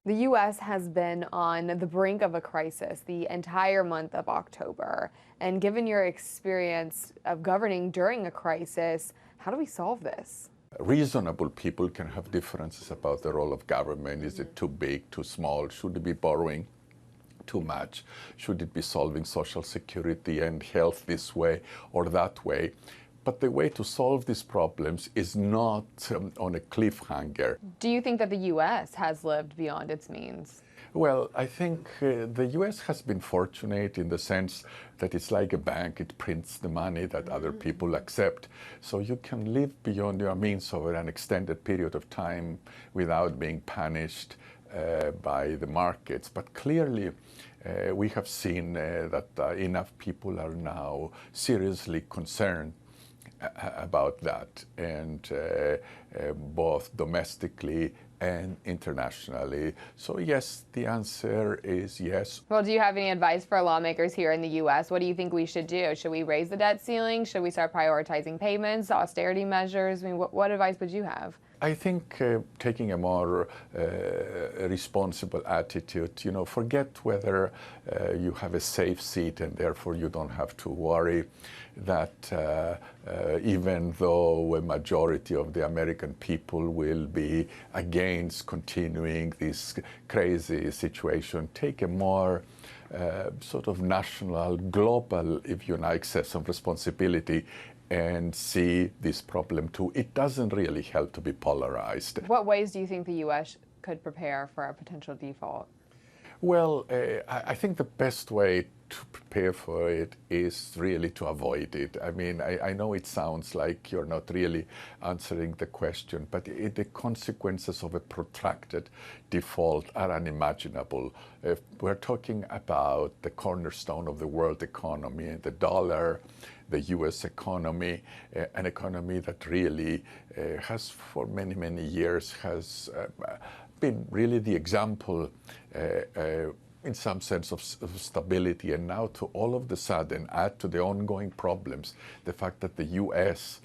The U.S. has been on the brink of a crisis the entire month of October. And given your experience of governing during a crisis, how do we solve this? Reasonable people can have differences about the role of government. Is it too big, too small? Should it be borrowing too much? Should it be solving social security and health this way or that way? But the way to solve these problems is not on a cliffhanger. Do you think that the U.S. has lived beyond its means? Well, I think the US has been fortunate in the sense that it's like a bank. It prints the money that other people accept. So you can live beyond your means over an extended period of time without being punished by the markets. But clearly, we have seen that enough people are now seriously concerned about that, and both domestically and internationally. So yes, the answer is yes. Well, do you have any advice for lawmakers here in the U.S.? What do you think we should do? Should we raise the debt ceiling? Should we start prioritizing payments, austerity measures? I mean, what advice would you have? I think taking a more responsible attitude, forget whether you have a safe seat and therefore you don't have to worry that even though a majority of the American people will be against continuing this crazy situation, take a more sort of national, global, if you like, sense of responsibility and see this problem too. It doesn't really help to be polarized. What ways do you think the U.S. could prepare for a potential default? Well, I think the best way to prepare for it is really to avoid it. I mean, I know it sounds like you're not really answering the question, but the consequences of a protracted default are unimaginable. We're talking about the cornerstone of the world economy, the dollar, the U.S. economy, an economy that really has for many, many years has been really the example in some sense of stability, and now to all of the sudden add to the ongoing problems the fact that the U.S.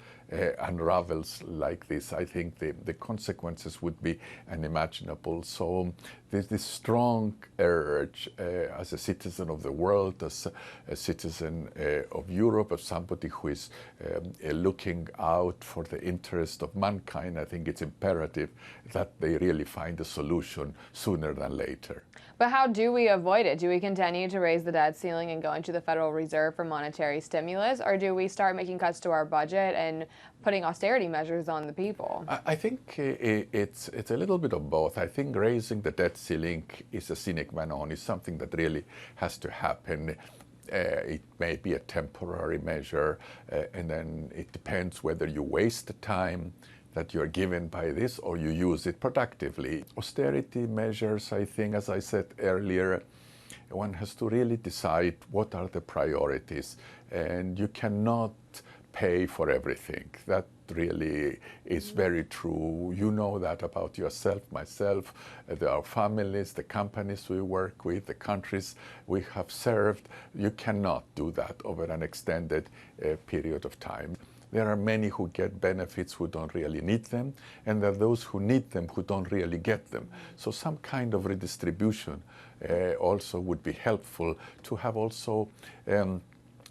Unravels like this, I think the consequences would be unimaginable. So there's this strong urge as a citizen of the world, as a citizen of Europe, as somebody who is looking out for the interest of mankind. I think it's imperative that they really find a solution sooner than later. But how do we avoid it? Do we continue to raise the debt ceiling and go into the Federal Reserve for monetary stimulus, or do we start making cuts to our budget and putting austerity measures on the people? I think it's a little bit of both. I think raising the debt ceiling is a sine qua non, is something that really has to happen. It may be a temporary measure, and then it depends whether you waste the time that you're given by this or you use it productively. Austerity measures, I think, as I said earlier, one has to really decide what are the priorities, and you cannot pay for everything. That really is very true. You know that about yourself, myself, our families, the companies we work with, the countries we have served. You cannot do that over an extended period of time. There are many who get benefits who don't really need them, and there are those who need them who don't really get them. So some kind of redistribution also would be helpful to have also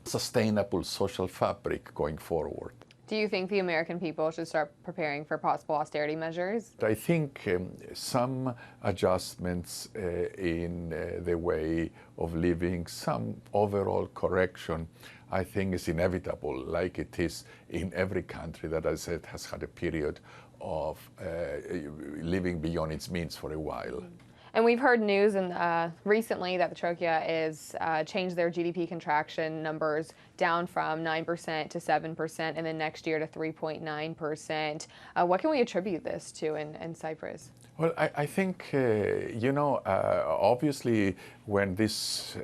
sustainable social fabric going forward. Do you think the American people should start preparing for possible austerity measures? I think some adjustments in the way of living, some overall correction, I think is inevitable, like it is in every country that, as I said, has had a period of living beyond its means for a while. And we've heard news recently that the Troika is changed their GDP contraction numbers down from 9% to 7%, and then next year to 3.9%. What can we attribute this to in Cyprus? Well, I think, obviously, when this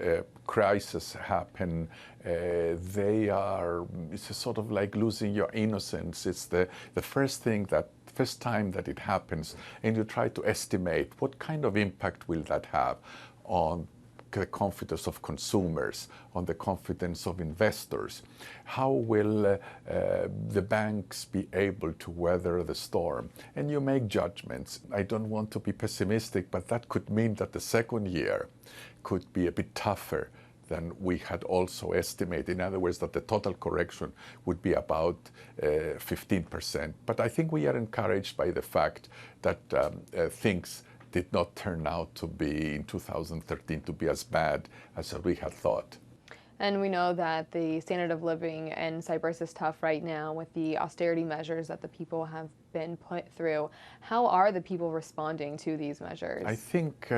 crisis happen, it's sort of like losing your innocence. It's the first time that it happens, and you try to estimate what kind of impact will that have on the confidence of consumers, on the confidence of investors. How will the banks be able to weather the storm? And you make judgments. I don't want to be pessimistic, but that could mean that the second year could be a bit tougher than we had also estimated. In other words, that the total correction would be about 15%. But I think we are encouraged by the fact that things did not turn out to be, in 2013, to be as bad as we had thought. And we know that the standard of living in Cyprus is tough right now with the austerity measures that the people have been put through. How are the people responding to these measures? I think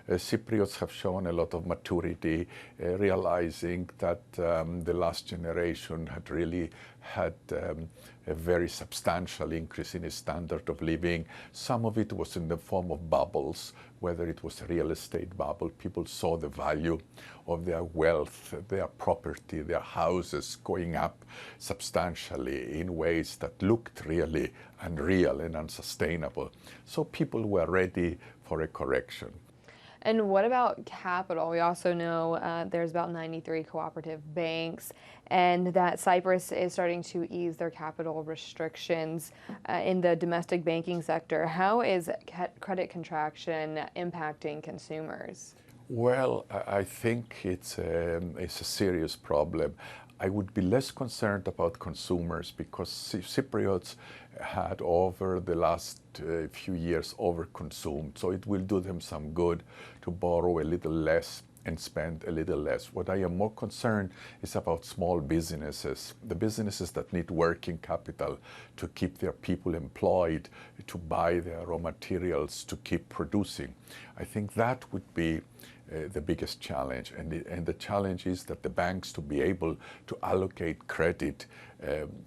Cypriots have shown a lot of maturity, realizing that the last generation had really had a very substantial increase in its standard of living. Some of it was in the form of bubbles, whether it was a real estate bubble. People saw the value of their wealth, their property, their houses going up substantially in ways that looked really unreal and unsustainable. So people were ready for a correction. And what about capital? We also know there's about 93 cooperative banks, and that Cyprus is starting to ease their capital restrictions in the domestic banking sector. How is credit contraction impacting consumers? Well, I think it's a serious problem. I would be less concerned about consumers because Cypriots had over the last few years overconsumed. So it will do them some good to borrow a little less and spend a little less. What I am more concerned is about small businesses, the businesses that need working capital to keep their people employed, to buy their raw materials, to keep producing. I think that would be the biggest challenge, and the challenge is that the banks to be able to allocate credit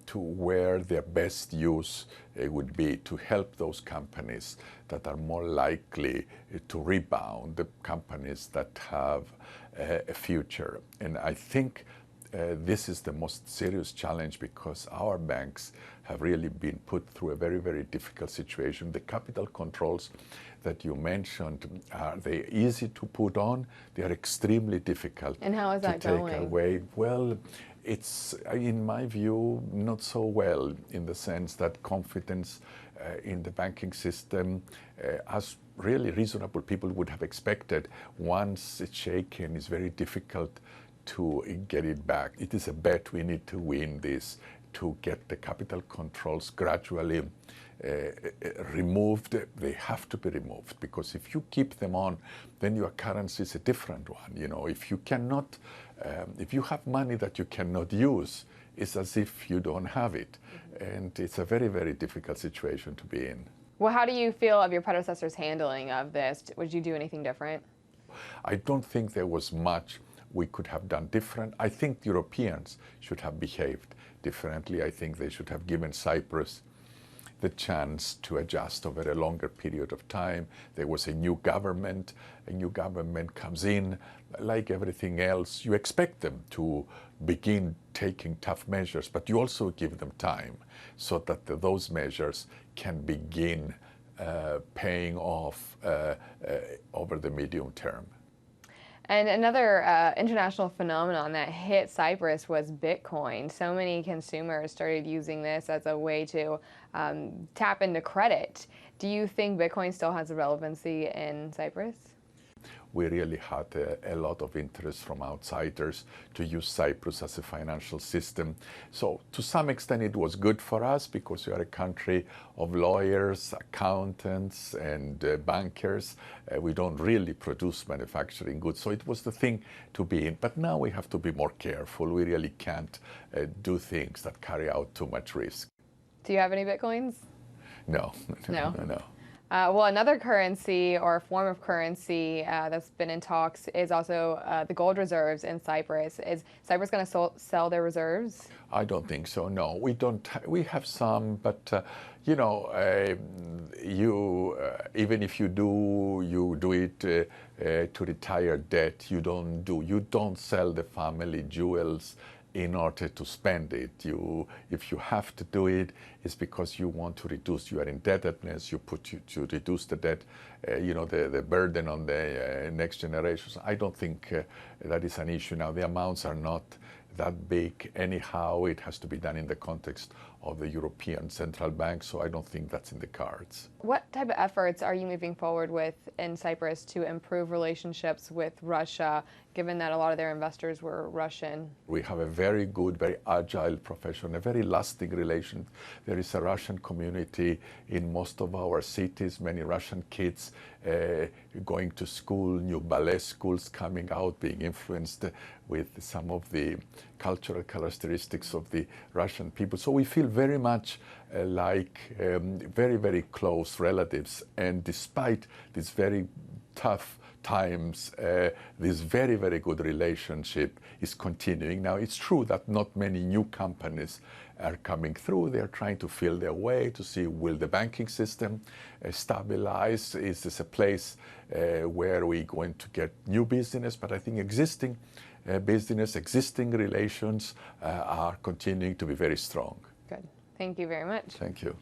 to where their best use would be to help those companies that are more likely to rebound, the companies that have a future. And I think this is the most serious challenge because our banks have really been put through a very, very difficult situation. The capital controls that you mentioned, are they easy to put on? They are extremely difficult and how is that to take going? away. Well, it's, in my view, not so well in the sense that confidence in the banking system, as really reasonable people would have expected, once it's shaken, it's very difficult to get it back. It is a bet we need to win this, to get the capital controls gradually removed. They have to be removed because if you keep them on, then your currency is a different one. You know, if you cannot, if you have money that you cannot use, it's as if you don't have it. And it's a very, very difficult situation to be in. Well, how do you feel of your predecessor's handling of this? Would you do anything different? I don't think there was much we could have done different. I think Europeans should have behaved differently. I think they should have given Cyprus the chance to adjust over a longer period of time. There was a new government comes in, like everything else, you expect them to begin taking tough measures, but you also give them time so that those measures can begin paying off over the medium term. And another international phenomenon that hit Cyprus was Bitcoin. So many consumers started using this as a way to tap into credit. Do you think Bitcoin still has a relevancy in Cyprus? We really had a lot of interest from outsiders to use Cyprus as a financial system. So to some extent it was good for us because we are a country of lawyers, accountants, and bankers. We don't really produce manufacturing goods, so it was the thing to be in. But now we have to be more careful. We really can't do things that carry out too much risk. Do you have any Bitcoins? No. Well, another currency or form of currency that's been in talks is also the gold reserves in Cyprus. Is Cyprus going to sell their reserves? I don't think so. No, we don't. We have some, but you know, even if you do it to retire debt. You don't sell the family jewels in order to spend it. If you have to do it, it's because you want to reduce your indebtedness, to reduce the debt, the burden on the next generations. I don't think that is an issue now. The amounts are not that big anyhow. It has to be done in the context of the European Central Bank, so I don't think that's in the cards. What type of efforts are you moving forward with in Cyprus to improve relationships with Russia, given that a lot of their investors were Russian? We have a very good, very agile profession, a very lasting relation. There is a Russian community in most of our cities, many Russian kids going to school, new ballet schools coming out, being influenced with some of the cultural characteristics of the Russian people. So we feel very much like very, very close relatives. And despite these very tough times, this very, very good relationship is continuing. Now, it's true that not many new companies are coming through. They're trying to feel their way to see, will the banking system stabilize? Is this a place where we're going to get new business? But I think existing business, existing relations are continuing to be very strong. Good. Thank you very much. Thank you.